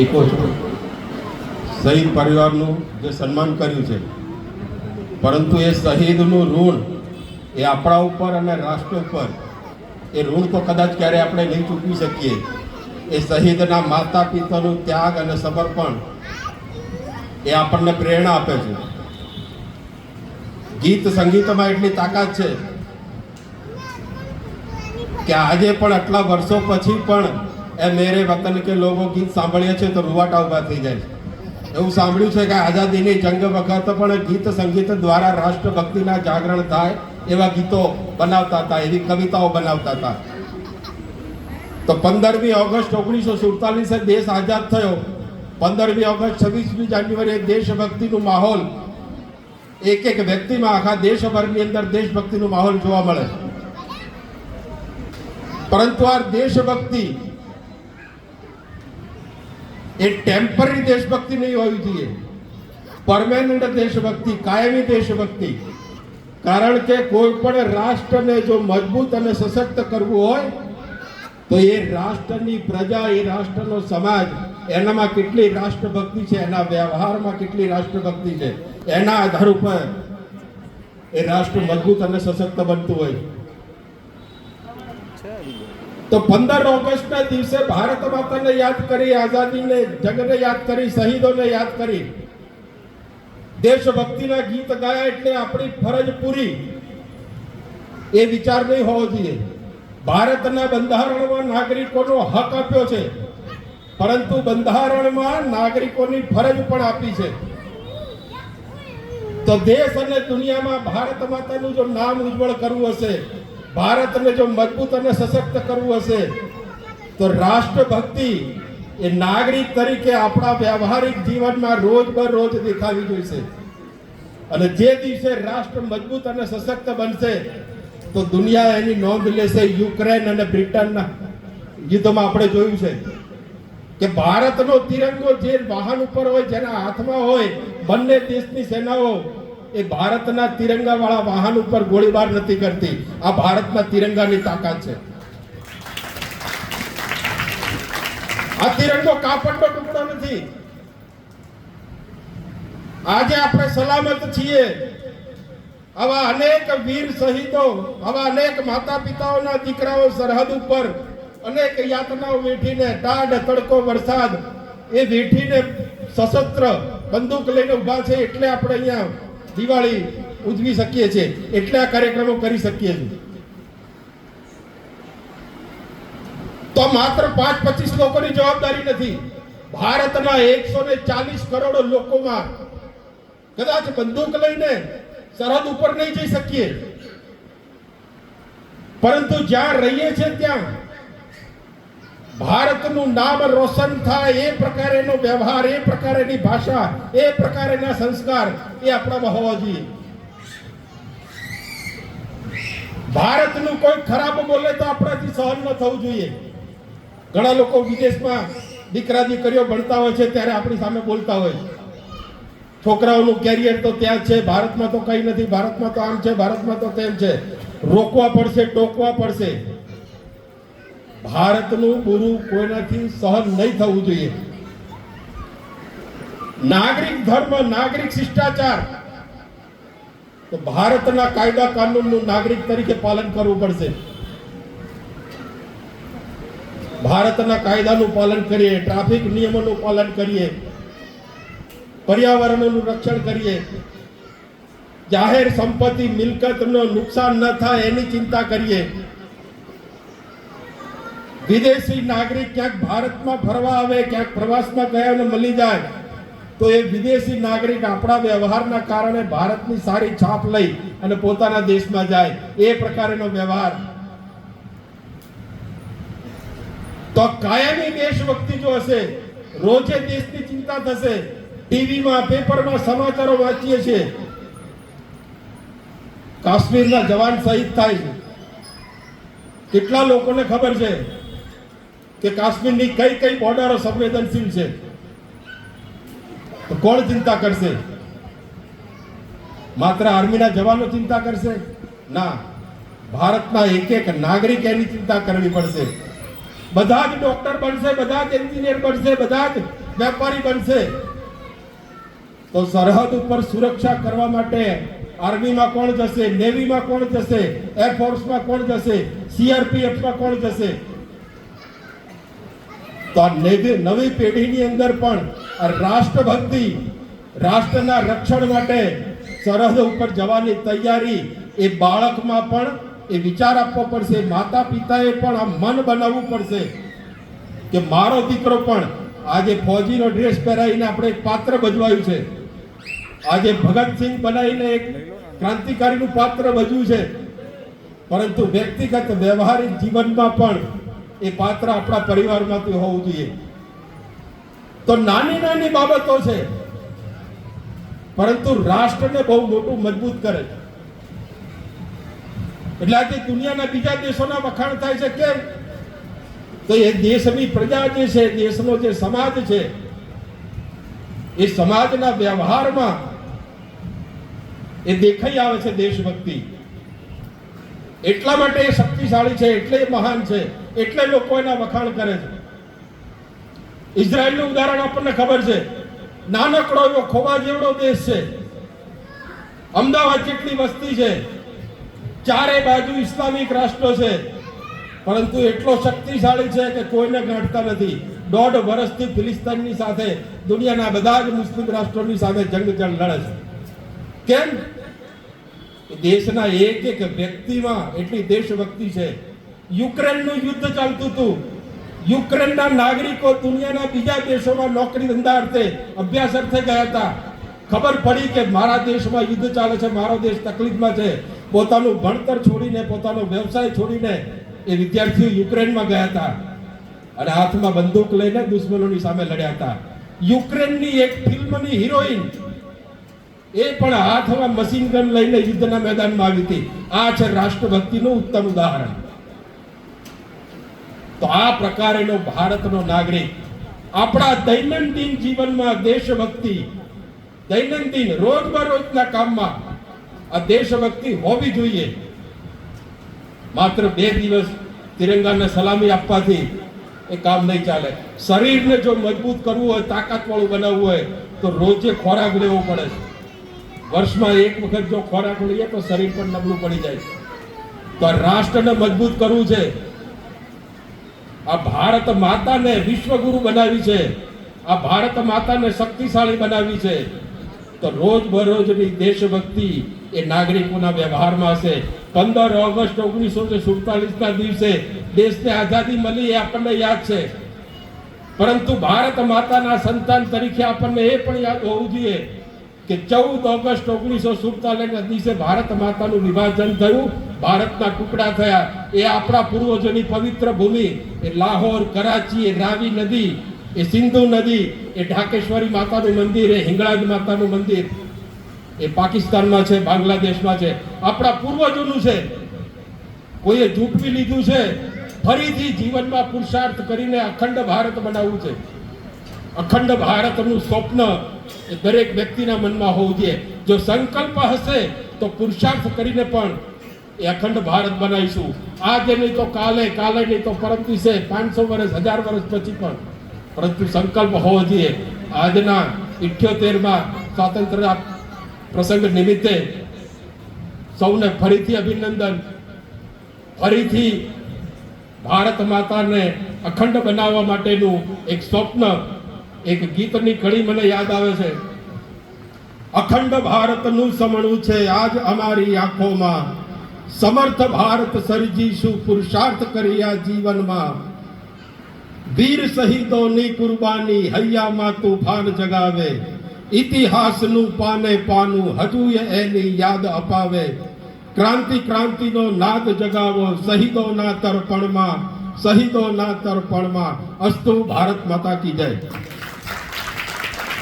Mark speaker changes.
Speaker 1: એકો છું શહીદ પરિવારનું જે સન્માન કર્યું છે, પરંતુ એ શહીદનું ઋણ એ આપણા ઉપર અને રાષ્ટ્ર ઉપર એ ઋણ તો કદાચ ક્યારે આપણે નહીં ચૂકવી શકીએ. એ શહીદના માતા પિતાનું ત્યાગ અને સમર્પણ એ આપણને પ્રેરણા આપે છે. ગીત સંગીતમાં એટલી તાકાત છે કે આજે પણ આટલા વર્ષો પછી પણ એ મેરે વતન કે લોકો ગીત સાંભળીએ છીએ તો રૂવાટા ઊભા થઈ જાય છે. એવું સાંભળ્યું છે કે આઝાદીની જંગ વખત પણ ગીત સંગીત દ્વારા રાષ્ટ્રભક્તિના જાગરણ થાય એવા ગીતો બનાવતા હતા, એવી કવિતાઓ બનાવતા હતા. તો 15મી ઓગસ્ટ 1947 દેશ આઝાદ થયો. 15મી ઓગસ્ટ 26મી જાન્યુઆરી દેશભક્તિનું માહોલ એક એક વ્યક્તિમાં આખા દેશભરની અંદર દેશભક્તિનું માહોલ જોવા મળે. પરંતુ આ દેશભક્તિ એ ટેમ્પરરી દેશભક્તિ નહીં હોવી જોઈએ, પરમેનન્ટ દેશભક્તિ, કાયમી દેશભક્તિ. કારણ કે કોઈ પણ રાષ્ટ્રને જો મજબૂત અને સશક્ત કરવું હોય તો એ રાષ્ટ્રની પ્રજા, એ રાષ્ટ્રનો સમાજ, એનામાં કેટલી રાષ્ટ્રભક્તિ છે, એના વ્યવહારમાં કેટલી રાષ્ટ્રભક્તિ છે, એના આધાર ઉપર એ રાષ્ટ્ર મજબૂત અને સશક્ત બનતું હોય. તો 15 ઓગસ્ટના દિવસે ભારત માતાને યાદ કરી, આઝાદીને, જંગને યાદ કરી, શહીદોને યાદ કરી, દેશભક્તિના ગીત ગાયા એટલે આપણી ફરજ પૂરી, એ વિચાર નહીં હોવો જોઈએ. ભારતના બંધારણમાં નાગરિકોનો હક આપ્યો છે, પરંતુ બંધારણમાં નાગરિકોની ફરજ પણ આપી છે. તો દેશ અને દુનિયામાં ભારત માતાનું જો નામ ઉજ્જવળ કરવું હશે, ભારતને જો મજબૂત અને સશક્ત કરવું હશે, તો રાષ્ટ્રભક્તિ એ નાગરિક તરીકે આપણા વ્યવહારિક જીવનમાં રોજ દેખાવી જોઈશે. અને જે દિવસે રાષ્ટ્ર મજબૂત અને સશક્ત બનશે તો દુનિયા એની નોંધ લેશે. યુક્રેન અને બ્રિટનના યુદ્ધમાં આપણે જોયું છે કે ભારતનો તિરંગો જે વાહન ઉપર હોય, જેના હાથમાં હોય, બંને દેશની સેનાઓ એ ભારતના તિરંગા વાળા વાહન ઉપર ગોળીબાર નથી કરતી. આ ભારતના તિરંગાની તાકાત છે. આ તિરંગો કાપડનો ટુકડો નથી. આજે આપણે સલામત છીએ. આવા અનેક વીર શહીદો, આવા અનેક માતા પિતાઓના દીકરાઓ સરહદ ઉપર અનેક યાતનાઓ વેઠીને, ટાઢ, તડકો, વરસાદ એ વેઠીને સશસ્ત્ર બંદૂક લઈને ઉભા છે. એટલે આપણે અહીંયા દિવાળી ઉજવી શકીએ છીએ, એટલે આ કાર્યક્રમો કરી શકીએ છીએ. તો માત્ર 5-25 લોકોની જવાબદારી નથી. ભારતના 140 કરોડ લોકોમાં કદાચ બંદૂક લઈને સરહદ ઉપર નહીં જઈ શકીએ, પરંતુ જ્યાં રહીએ છીએ ત્યાં ભારતનું નામ રોશન થાય એ પ્રકારેનો વ્યવહાર, એ પ્રકારેની ભાષા, એ પ્રકારના સંસ્કાર એ આપણામાં હોવા જોઈએ. ભારતનું કોઈ ખરાબ બોલે તો આપણાથી સહન ન થવું જોઈએ. ઘણા લોકો વિદેશમાં દીકરા દીકરીઓ ભણતા હોય છે ત્યારે આપણી સામે બોલતા હોય, છોકરાઓનું કેરિયર તો ત્યાં છે, ભારતમાં તો કઈ નથી, ભારતમાં તો આમ છે, ભારતમાં તો તેમ છે. રોકવા પડશે, ટોકવા પડશે. ભારતનું બુરું કોઈનાથી સહન નહીં થવું જોઈએ. નાગરિક ધર્મ, નાગરિક શિષ્ટાચાર, તો ભારતના કાયદા કાનૂનનું નાગરિક તરીકે પાલન કરવું પડશે. ભારતના કાયદાનું પાલન કરીએ, ટ્રાફિક નિયમોનું પાલન કરીએ, પર્યાવરણનું રક્ષણ કરીએ, જાહેર સંપત્તિ મિલકતનો નુકસાન ન થાય એની ચિંતા કરીએ. વિદેશી નાગરિક ક્યાંક ભારતમાં ફરવા આવે, ક્યાંક પ્રવાસમાં ગયા અને મળી જાય તો એ વિદેશી નાગરિક આપણા વ્યવહારના કારણે ભારતની સારી છાપ લઈ અને પોતાના દેશમાં જાય, એ પ્રકારનો વ્યવહાર. તો કાયમી દેશભક્તિ જો હશે, રોજે દેશની ચિંતા થશે. ટીવીમાં, પેપરમાં સમાચારો વાંચીએ છીએ, કાશ્મીરના જવાન શહીદ થાય છે. કેટલા લોકોને ખબર છે કે કાશ્મીરની કઈ કઈ બોર્ડરો સંવેદનશીલ છે? તો કોણ ચિંતા કરશે? માત્ર આર્મીના જવાનો ચિંતા કરશે? ના, ભારતના એક એક નાગરિક એની ચિંતા કરવી પડશે. બધા જ ડોક્ટર બનશે, બધા જ એન્જિનિયર બનશે, બધા જ વેપારી બનશે તો સરહદ ઉપર સુરક્ષા કરવા માટે આર્મીમાં કોણ જશે, નેવીમાં કોણ જશે, એરફોર્સમાં કોણ જશે, સીઆરપીએફમાં કોણ જશે? તો આ નવી પેઢીની અંદર પણ આ રાષ્ટ્રભક્તિ, રાષ્ટ્રના રક્ષણ માટે સરહદ ઉપર જવાની તૈયારી એ બાળકમાં પણ એ વિચાર આપવો પડશે. માતા પિતાએ પણ આ મન બનાવવું પડશે કે મારો દીકરો પણ આજે ફૌજીનો ડ્રેસ પહેરાવીને આપણે એક પાત્ર ભજવાયું છે, આજે ભગતસિંહ બનાવીને એક ક્રાંતિકારીનું પાત્ર ભજવ્યું છે, પરંતુ વ્યક્તિગત વ્યવહારિક જીવનમાં પણ એ પાત્ર આપણા પરિવારમાંથી હોવું જોઈએ. તો નાની નાની બાબતો છે, પરંતુ રાષ્ટ્રને બહુ મોટું મજબૂત કરે છે. એટલે આજે દુનિયાના બીજા દેશોના વખાણ થાય છે. કેમ? તો એ દેશની પ્રજા જે છે, દેશનો જે સમાજ છે, એ સમાજના વ્યવહારમાં એ દેખાઈ આવે છે દેશભક્તિ. એટલા માટે એ શક્તિશાળી છે, એટલે એ મહાન છે, એટલે લોકો એના વખાણ કરે છે. ઇઝરાયલનું ઉદાહરણ આપણને ખબર છે. નાનકડો એવો ખોબા જેવડો દેશ છે, અમદાવાદ જેટલી વસ્તી છે, ચારે બાજુ ઇસ્લામિક રાષ્ટ્રો છે, પરંતુ એટલો શક્તિશાળી છે કે કોઈને ગાંઠતા નથી. 1.5 વર્ષથી ફિલિસ્તીનની સાથે દુનિયાના બધા જ મુસ્લિમ રાષ્ટ્રોની સામે જંગ લડે છે. કેમ? દેશના એક એક વ્યક્તિમાં એટલી દેશભક્તિ છે. યુક્રેનનું યુદ્ધ ચાલતું હતું, યુક્રેનના નાગરિકો દુનિયાના બીજા દેશોમાં નોકરી ધંધા અર્થે, અભ્યાસ અર્થે ગયા હતા. ખબર પડી કે મારા દેશમાં યુદ્ધ ચાલે છે, મારો દેશ તકલીફમાં છે. પોતાનું ભણતર છોડીને, પોતાનો વ્યવસાય છોડીને એ વિદ્યાર્થીઓ યુક્રેનમાં ગયા હતા અને હાથમાં બંદૂક લઈને દુશ્મનોની સામે લડ્યા હતા. યુક્રેનની એક ફિલ્મની હિરોઈન એ પણ હાથમાં મશીન ગન લઈને યુદ્ધના મેદાનમાં આવી હતી. આ છે રાષ્ટ્રભક્તિનું ઉત્તમ ઉદાહરણ. તો આ પ્રકારેનો ભારતનો નાગરિક આપણા દૈનંદિન જીવનમાં દેશભક્તિ, દૈનંદિન રોજબરોજના કામમાં આ દેશભક્તિ હોવી જોઈએ. માત્ર 2 દિવસ તિરંગાને સલામી આપવાથી એ કામ નહીં ચાલે. શરીરને જો મજબૂત કરવું હોય, તાકાતવાળું બનાવવું હોય તો રોજે ખોરાક લેવો પડે છે. વર્ષમાં એક વખત જો ખોરાક લઈએ તો શરીર પણ નબળું પડી જાય. તો રાષ્ટ્રને મજબૂત કરવું છે. આ ભારત માતાને વિશ્વગુરુ બનાવી છે, આ ભારત માતાને શક્તિશાળી બનાવી છે. તો રોજ બરોજની દેશભક્તિ એ નાગરિકોના વ્યવહારમાં હશે. 15 ઓગસ્ટ 1947ના દિવસે દેશને આઝાદી મળી એ આપણને યાદ છે, પરંતુ ભારત માતાના સંતાન તરીકે આપણને એ પણ યાદ હોવું જોઈએ કે 14 ઓગસ્ટ 1947ના દિવસે ભારત માતાનું વિભાજન થયું, ભારતના ટુકડા થયા. એ આપણા પૂર્વજોની પવિત્ર ભૂમિ, એ લાહોર, કરાચી, એ રાવી નદી, એ સિંધુ નદી, એ ઢાકેશ્વરી માતાનું મંદિર, એ હિંગળાજ માતાનું મંદિર એ પાકિસ્તાનમાં છે, બાંગ્લાદેશમાં છે. આપણા પૂર્વજોનું છે. કોઈએ ઝૂંટવી લીધું છે. ફરીથી જીવનમાં પુરુષાર્થ કરીને અખંડ ભારત બનાવવું છે. અખંડ ભારતનું સ્વપ્ન એ દરેક વ્યક્તિના મનમાં હોવું જોઈએ. જો સંકલ્પ હશે તો પુરુષાર્થ કરીને પણ એ અખંડ ભારત બનાવીશું. આજે નહીં તો કાલે, કાલે નહીં તો પરમ દિવસે, 500 વર્ષ, 1000 વર્ષ પછી પણ, પરંતુ સંકલ્પ હોવો જોઈએ. આજના 78માં સ્વાતંત્ર્ય પ્રસંગ નિમિત્તે સૌને ફરીથી અભિનંદન. ફરીથી ભારત માતાને અખંડ બનાવવા માટેનું એક સ્વપ્ન, એક ગીતની કડી મને યાદ આવે છે. અખંડ ભારતનું સમણું છે આજ અમારી આંખોમાં, સમર્થ ભારત સર્જીશું પુરુષાર્થ કરી આ જીવનમાં. વીર શહીદોની કુરબાની હૈયામાં તૂફાન જગાવે, ઇતિહાસનું પાને પાનું હજુ એની યાદ અપાવે. ક્રાંતિ ક્રાંતિનો નાદ જગાવો શહીદોના તર્પણમાં, શહીદોના તર્પણમાં. અસ્તુ. ભારત માતા કી જય.